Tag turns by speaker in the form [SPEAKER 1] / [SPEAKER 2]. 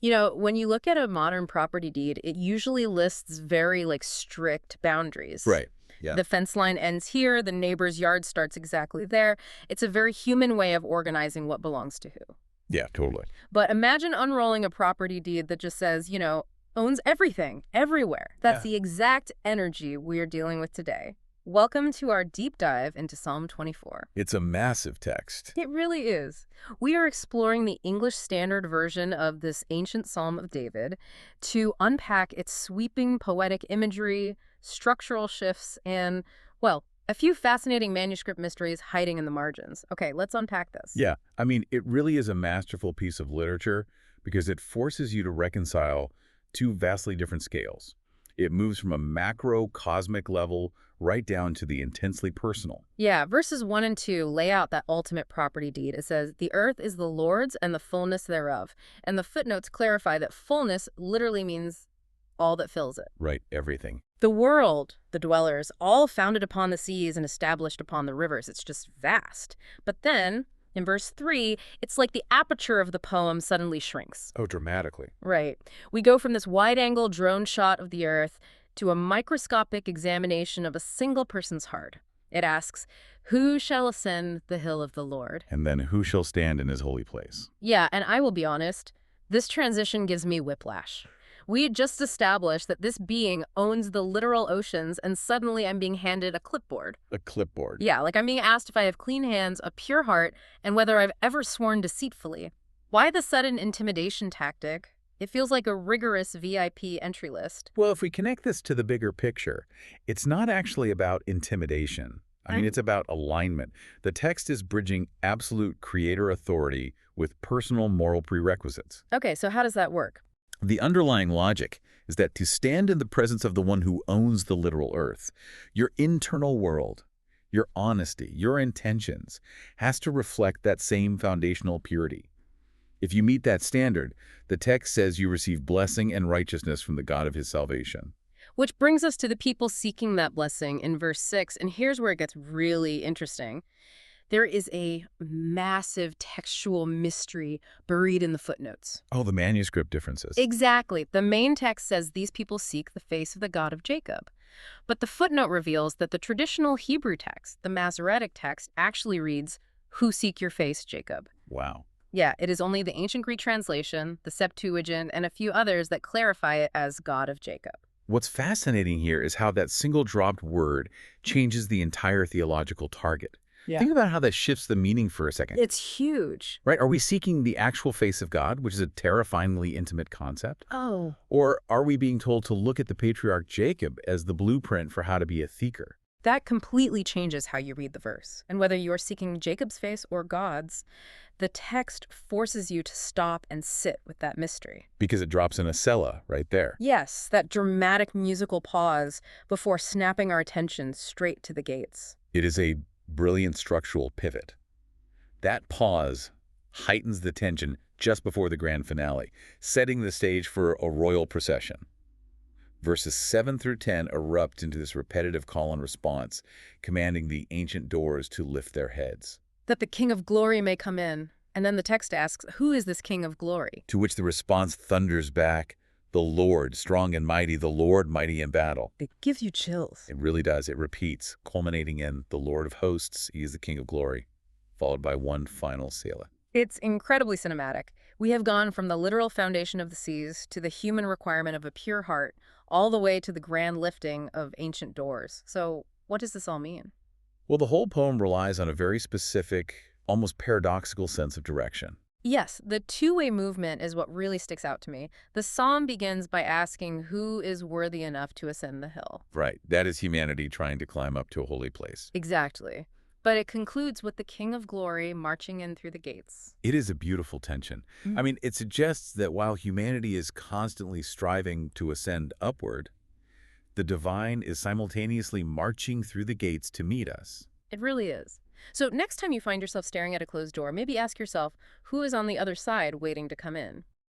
[SPEAKER 1] You know, when you look at a modern property deed, it usually lists very strict boundaries.
[SPEAKER 2] Right. Yeah.
[SPEAKER 1] The fence line ends here, the neighbor's yard starts exactly there. It's a very human way of organizing what belongs to who.
[SPEAKER 2] Yeah, totally.
[SPEAKER 1] But imagine unrolling a property deed that just says, owns everything, everywhere. That's
[SPEAKER 2] Yeah.
[SPEAKER 1] the exact energy we're dealing with today. Welcome to our deep dive into Psalm 24.
[SPEAKER 2] It's a massive text.
[SPEAKER 1] It really is. We are exploring the English Standard Version of this ancient Psalm of David to unpack its sweeping poetic imagery, structural shifts, and, well, a few fascinating manuscript mysteries hiding in the margins. Okay, let's unpack this.
[SPEAKER 2] Yeah. I mean, it really is a masterful piece of literature because it forces you to reconcile two vastly different scales. It moves from a macro cosmic level right down to the intensely personal.
[SPEAKER 1] Yeah, verses 1 and 2 lay out that ultimate property deed. It says, "The earth is the Lord's and the fullness thereof." And the footnotes clarify that fullness literally means all that fills it.
[SPEAKER 2] Right, everything.
[SPEAKER 1] The world, the dwellers, all founded upon the seas and established upon the rivers. It's just vast. But then, in verse 3, it's like the aperture of the poem suddenly shrinks.
[SPEAKER 2] Oh, dramatically.
[SPEAKER 1] Right. We go from this wide-angle drone shot of the earth to a microscopic examination of a single person's heart. It asks, "Who shall ascend the hill of the Lord?"
[SPEAKER 2] And then who shall stand in his holy place?
[SPEAKER 1] Yeah, and I will be honest, this transition gives me whiplash. We had just established that this being owns the literal oceans, and suddenly I'm being handed a clipboard.
[SPEAKER 2] A clipboard.
[SPEAKER 1] Yeah, like I'm being asked if I have clean hands, a pure heart, and whether I've ever sworn deceitfully. Why the sudden intimidation tactic? It feels like a rigorous VIP entry list.
[SPEAKER 2] Well, if we connect this to the bigger picture, it's not actually about intimidation. I mean,
[SPEAKER 1] Mm.
[SPEAKER 2] it's about alignment. The text is bridging absolute creator authority with personal moral prerequisites.
[SPEAKER 1] Okay, so how does that work?
[SPEAKER 2] The underlying logic is that to stand in the presence of the one who owns the literal earth, your internal world, your honesty, your intentions, has to reflect that same foundational purity. If you meet that standard, the text says you receive blessing and righteousness from the God of his salvation.
[SPEAKER 1] Which brings us to the people seeking that blessing in verse 6, and here's where it gets really interesting. There is a massive textual mystery buried in the footnotes.
[SPEAKER 2] Oh, the manuscript differences.
[SPEAKER 1] Exactly. The main text says these people seek the face of the God of Jacob. But the footnote reveals that the traditional Hebrew text, the Masoretic text, actually reads, "Who seek your face, Jacob?"
[SPEAKER 2] Wow.
[SPEAKER 1] Yeah, it is only the ancient Greek translation, the Septuagint, and a few others that clarify it as God of Jacob.
[SPEAKER 2] What's fascinating here is how that single dropped word changes the entire theological target.
[SPEAKER 1] Yeah.
[SPEAKER 2] Think about how that shifts the meaning for a second.
[SPEAKER 1] It's huge.
[SPEAKER 2] Right? Are we seeking the actual face of God, which is a terrifyingly intimate concept?
[SPEAKER 1] Oh.
[SPEAKER 2] Or are we being told to look at the patriarch Jacob as the blueprint for how to be a seeker?
[SPEAKER 1] That completely changes how you read the verse. And whether you're seeking Jacob's face or God's, the text forces you to stop and sit with that mystery.
[SPEAKER 2] Because it drops in a Selah right there.
[SPEAKER 1] Yes, that dramatic musical pause before snapping our attention straight to the gates.
[SPEAKER 2] It is a brilliant structural pivot. That pause heightens the tension just before the grand finale, setting the stage for a royal procession. Verses 7 through 10 erupt into this repetitive call and response, commanding the ancient doors to lift their heads.
[SPEAKER 1] That the King of Glory may come in. And then the text asks, who is this King of Glory?
[SPEAKER 2] To which the response thunders back, "The Lord, strong and mighty, the Lord, mighty in battle."
[SPEAKER 1] It gives you chills.
[SPEAKER 2] It really does. It repeats, culminating in "The Lord of hosts, he is the King of glory," followed by one final Selah.
[SPEAKER 1] It's incredibly cinematic. We have gone from the literal foundation of the seas to the human requirement of a pure heart, all the way to the grand lifting of ancient doors. So what does this all mean?
[SPEAKER 2] Well, the whole poem relies on a very specific, almost paradoxical sense of direction.
[SPEAKER 1] Yes, the two-way movement is what really sticks out to me. The psalm begins by asking who is worthy enough to ascend the hill.
[SPEAKER 2] Right. That is humanity trying to climb up to a holy place.
[SPEAKER 1] Exactly. But it concludes with the King of Glory marching in through the gates.
[SPEAKER 2] It is a beautiful tension.
[SPEAKER 1] Mm.
[SPEAKER 2] I mean, it suggests that while humanity is constantly striving to ascend upward, the divine is simultaneously marching through the gates to meet us.
[SPEAKER 1] It really is. So next time you find yourself staring at a closed door, maybe ask yourself, who is on the other side waiting to come in?